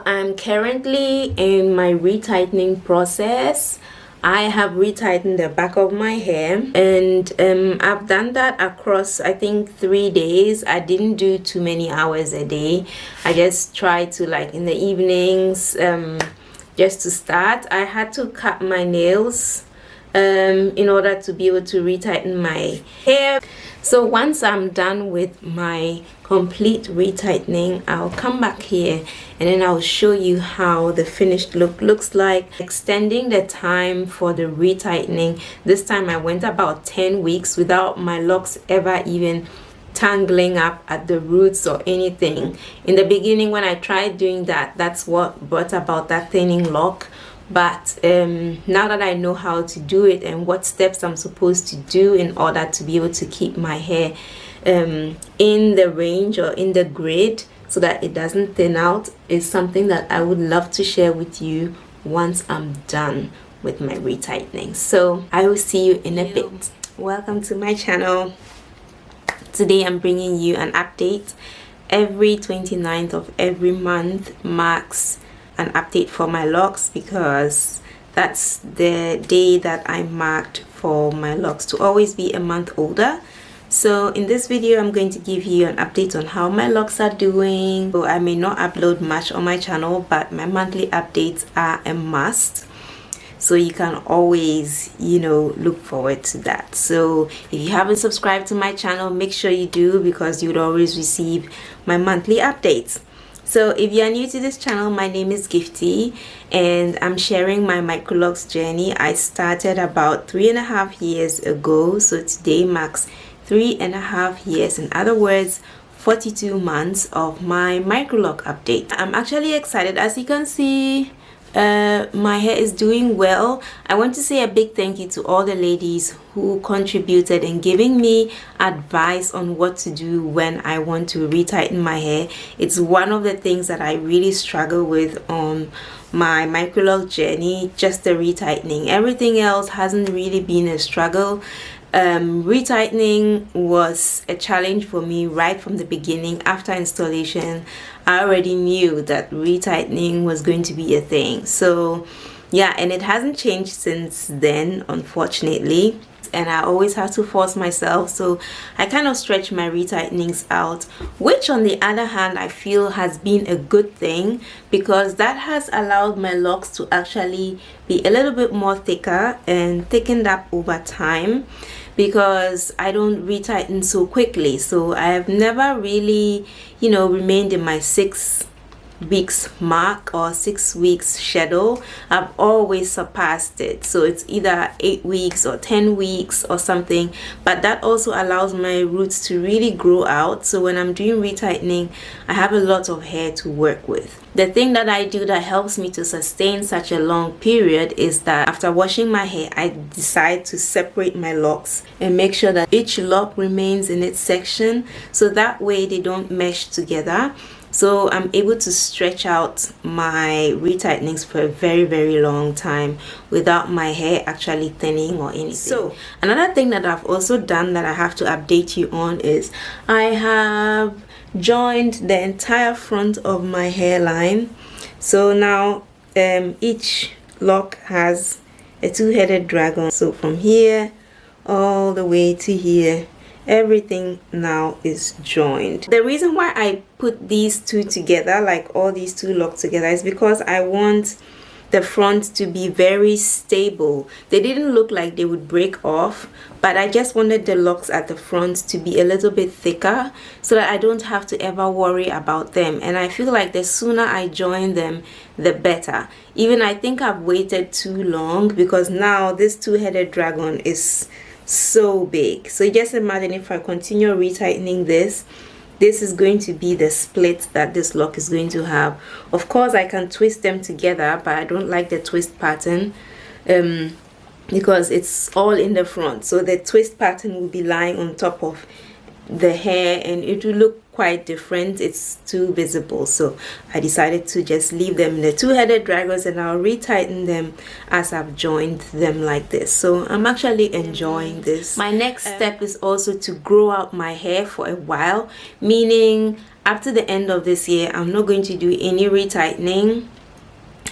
I'm currently in my retightening process. I have retightened the back of my hair, and I've done that across, I think, 3 days. I didn't do too many hours a day. I just tried to, like, in the evenings, just to start. I had to cut my nails in order to be able to retighten my hair. So once I'm done with my complete retightening, I'll come back here and then I'll show you how the finished look looks like. Extending the time for the retightening, this time I went about 10 weeks without my locks ever even tangling up at the roots or anything. In the beginning, when I tried doing that, that's what brought about that thinning lock. But now that I know how to do it and what steps I'm supposed to do in order to be able to keep my hair in the range or in the grid so that it doesn't thin out, is something that I would love to share with you once I'm done with my retightening. So I will see you in a bit. Welcome to my channel. Today I'm bringing you an update. Every 29th of every month marks an update for my locks, because that's the day that I marked for my locks to always be a month older. So in this video, I'm going to give you an update on how my locks are doing. So I may not upload much on my channel, but my monthly updates are a must. So you can always, you know, look forward to that. So if you haven't subscribed to my channel, make sure you do, because you would always receive my monthly updates. So if you are new to this channel, my name is Gifty and I'm sharing my microlocs journey. I started about 3.5 years ago, so today marks 3.5 years. In other words, 42 months of my microloc update. I'm actually excited. As you can see, my hair is doing well. I want to say a big thank you to all the ladies who contributed in giving me advice on what to do when I want to retighten my hair. It's one of the things that I really struggle with on my microloc journey, just the retightening. Everything else hasn't really been a struggle. Retightening was a challenge for me right from the beginning. After installation, I already knew that retightening was going to be a thing. So yeah, and it hasn't changed since then, unfortunately, and I always have to force myself. So I kind of stretch my retightenings out, which on the other hand I feel has been a good thing, because that has allowed my locks to actually be a little bit more thicker and thickened up over time, because I don't retighten so quickly. So I have never really, you know, remained in my 6 weeks mark or 6 weeks schedule. I've always surpassed it, so it's either 8 weeks or 10 weeks or something. But that also allows my roots to really grow out, so when I'm doing retightening, I have a lot of hair to work with. The thing that I do that helps me to sustain such a long period is that after washing my hair, I decide to separate my locks and make sure that each lock remains in its section, so that way they don't mesh together. So I'm able to stretch out my retightenings for a very long time without my hair actually thinning or anything. So another thing that I've also done that I have to update you on is I have joined the entire front of my hairline. So now each lock has a 2-headed dragon. So from here all the way to here, everything now is joined. The reason why I put these two together, like all these two locks together, is because I want the front to be very stable. They didn't look like they would break off, but I just wanted the locks at the front to be a little bit thicker so that I don't have to ever worry about them. And I feel like the sooner I join them, the better. Even I think I've waited too long, because now this 2-headed dragon is so big. So just imagine if I continue retightening this is going to be the split that this lock is going to have. Of course I can twist them together, but I don't like the twist pattern because it's all in the front. So the twist pattern will be lying on top of the hair and it will look quite different. It's too visible, so I decided to just leave them in the two-headed draggers, and I'll retighten them as I've joined them like this. So I'm actually enjoying this. My next step is also to grow out my hair for a while, meaning up to the end of this year I'm not going to do any retightening.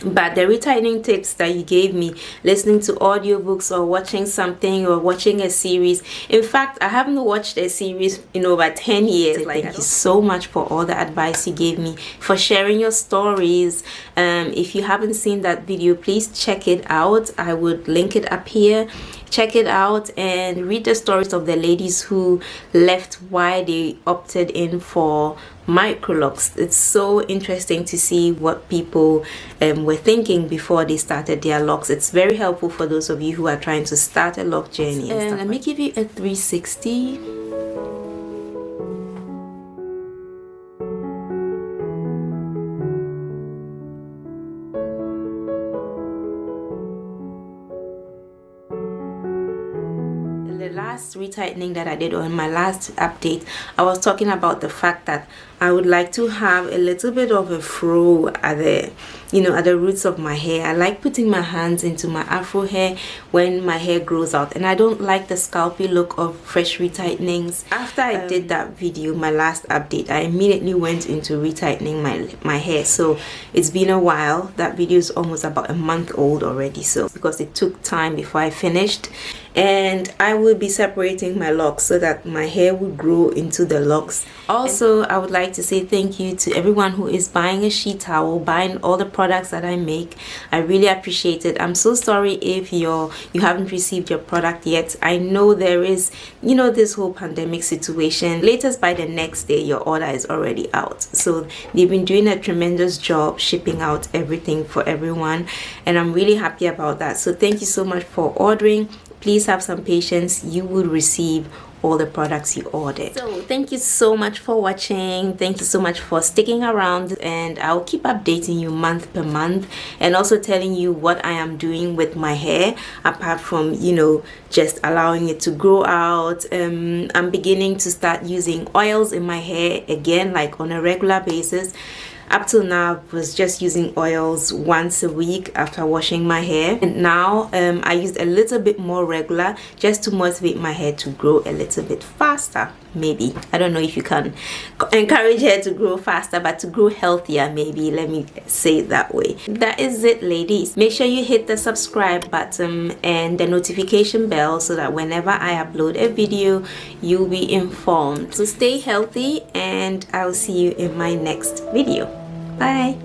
But the retightening tips that you gave me, listening to audiobooks or watching something or watching a series, in fact I haven't watched a series in over 10 years. Like, thank you so much for all the advice you gave me, for sharing your stories. If you haven't seen that video, please check it out. I would link it up here. Check it out and read the stories of the ladies who left why they opted in for microlocs. It's so interesting to see what people were thinking before they started their locks. It's very helpful for those of you who are trying to start a lock journey. And let me give you a 360. The last retightening that I did, or in my last update, I was talking about the fact that I would like to have a little bit of a fro at the, at the roots of my hair. I like putting my hands into my afro hair when my hair grows out, and I don't like the scalpy look of fresh retightnings. After I did that video, my last update, I immediately went into retightening my hair. So it's been a while. That video is almost about a month old already, so because it took time before I finished. And I will be separating my locks so that my hair will grow into the locks. Also, I would like to say thank you to everyone who is buying a SHETOWEL, buying all the products that I make. I really appreciate it. I'm so sorry if you haven't received your product yet. I know there is, this whole pandemic situation. Latest by the next day, your order is already out. So they've been doing a tremendous job shipping out everything for everyone, and I'm really happy about that. So thank you so much for ordering. Please have some patience. You will receive all the products you ordered. So thank you so much for watching. Thank you so much for sticking around, and I'll keep updating you month per month, and also telling you what I am doing with my hair, apart from just allowing it to grow out. I'm beginning to start using oils in my hair again, like on a regular basis. Up till now, I was just using oils once a week after washing my hair, and now I used a little bit more regular just to motivate my hair to grow a little bit faster. Maybe, I don't know if you can encourage hair to grow faster, but to grow healthier, maybe, let me say it that way. That is it, ladies. Make sure you hit the subscribe button and the notification bell so that whenever I upload a video, you'll be informed. So stay healthy, and I'll see you in my next video. Bye.